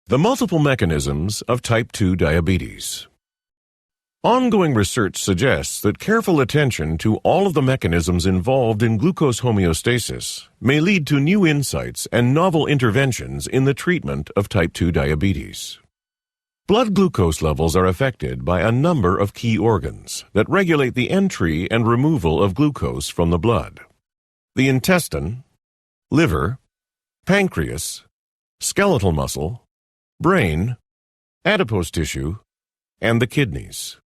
The multiple mechanisms of type 2 diabetes. Ongoing research suggests that careful attention to all of the mechanisms involved in glucose homeostasis may lead to new insights and novel interventions in the treatment of type 2 diabetes. Blood glucose levels are affected by a number of key organs that regulate the entry and removal of glucose from the blood: the intestine, liver, pancreas, skeletal muscle, brain, adipose tissue, and the kidneys.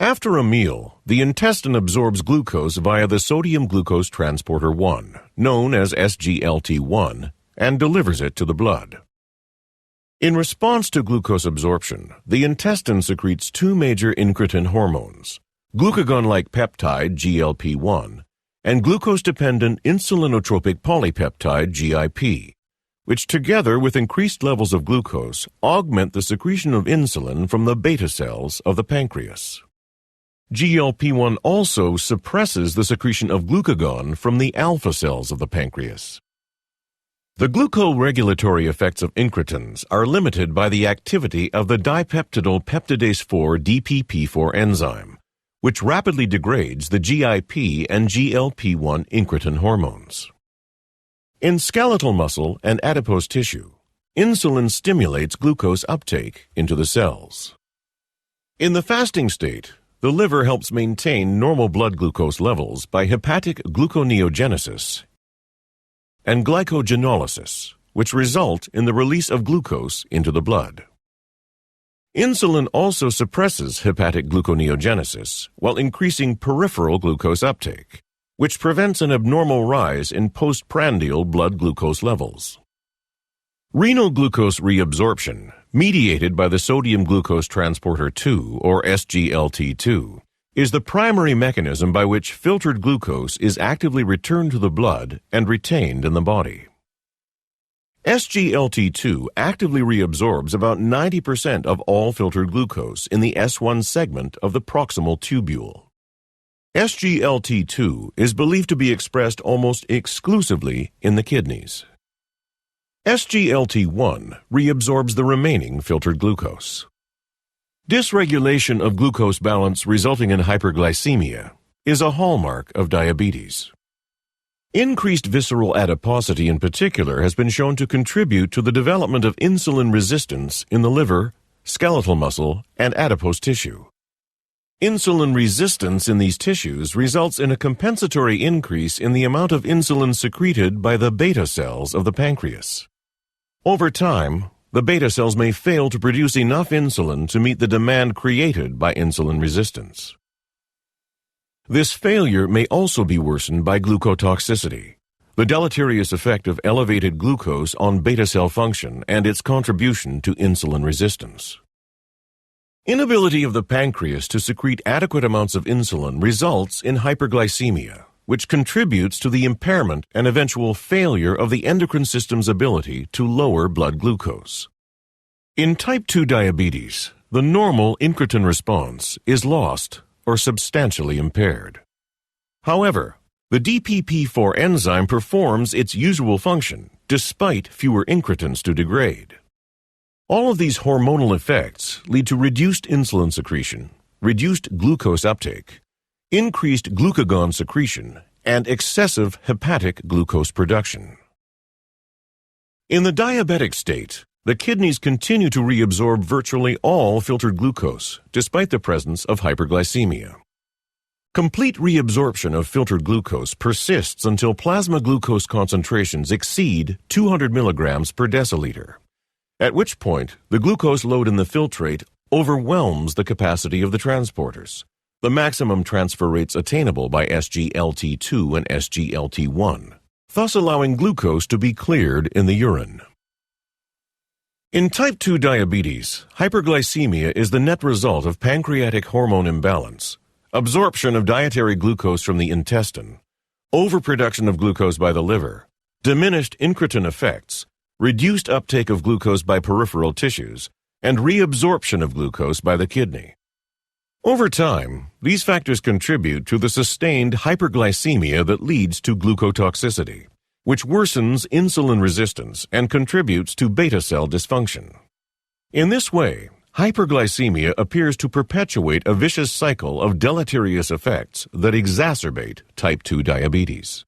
After a meal, the intestine absorbs glucose via the sodium glucose transporter 1, known as SGLT1, and delivers it to the blood. In response to glucose absorption, the intestine secretes two major incretin hormones, glucagon-like peptide GLP-1 and glucose-dependent insulinotropic polypeptide GIP, which together with increased levels of glucose augment the secretion of insulin from the beta cells of the pancreas. GLP-1 also suppresses the secretion of glucagon from the alpha cells of the pancreas. The glucoregulatory effects of incretins are limited by the activity of the dipeptidyl peptidase 4 DPP4 enzyme, which rapidly degrades the GIP and GLP-1 incretin hormones. In skeletal muscle and adipose tissue, insulin stimulates glucose uptake into the cells. In the fasting state, the liver helps maintain normal blood glucose levels by hepatic gluconeogenesis and glycogenolysis, which result in the release of glucose into the blood. Insulin also suppresses hepatic gluconeogenesis while increasing peripheral glucose uptake, which prevents an abnormal rise in postprandial blood glucose levels. Renal glucose reabsorption, mediated by the sodium glucose transporter 2, or SGLT2, is the primary mechanism by which filtered glucose is actively returned to the blood and retained in the body. SGLT2 actively reabsorbs about 90% of all filtered glucose in the S1 segment of the proximal tubule. SGLT2 is believed to be expressed almost exclusively in the kidneys. SGLT1 reabsorbs the remaining filtered glucose. Dysregulation of glucose balance resulting in hyperglycemia is a hallmark of diabetes. Increased visceral adiposity in particular has been shown to contribute to the development of insulin resistance in the liver, skeletal muscle, and adipose tissue. Insulin resistance in these tissues results in a compensatory increase in the amount of insulin secreted by the beta cells of the pancreas. Over time, the beta cells may fail to produce enough insulin to meet the demand created by insulin resistance. This failure may also be worsened by glucotoxicity, the deleterious effect of elevated glucose on beta cell function and its contribution to insulin resistance. Inability of the pancreas to secrete adequate amounts of insulin results in hyperglycemia, which contributes to the impairment and eventual failure of the endocrine system's ability to lower blood glucose. In type 2 diabetes, the normal incretin response is lost or substantially impaired. However, the DPP4 enzyme performs its usual function despite fewer incretins to degrade. All of these hormonal effects lead to reduced insulin secretion, reduced glucose uptake, increased glucagon secretion, and excessive hepatic glucose production. In the diabetic state, the kidneys continue to reabsorb virtually all filtered glucose, despite the presence of hyperglycemia. Complete reabsorption of filtered glucose persists until plasma glucose concentrations exceed 200 milligrams per deciliter, at which point the glucose load in the filtrate overwhelms the capacity of the transporters, the maximum transfer rates attainable by SGLT2 and SGLT1, thus allowing glucose to be cleared in the urine. In type 2 diabetes, hyperglycemia is the net result of pancreatic hormone imbalance, absorption of dietary glucose from the intestine, overproduction of glucose by the liver, diminished incretin effects, reduced uptake of glucose by peripheral tissues, and reabsorption of glucose by the kidney. Over time, these factors contribute to the sustained hyperglycemia that leads to glucotoxicity, which worsens insulin resistance and contributes to beta cell dysfunction. In this way, hyperglycemia appears to perpetuate a vicious cycle of deleterious effects that exacerbate type 2 diabetes.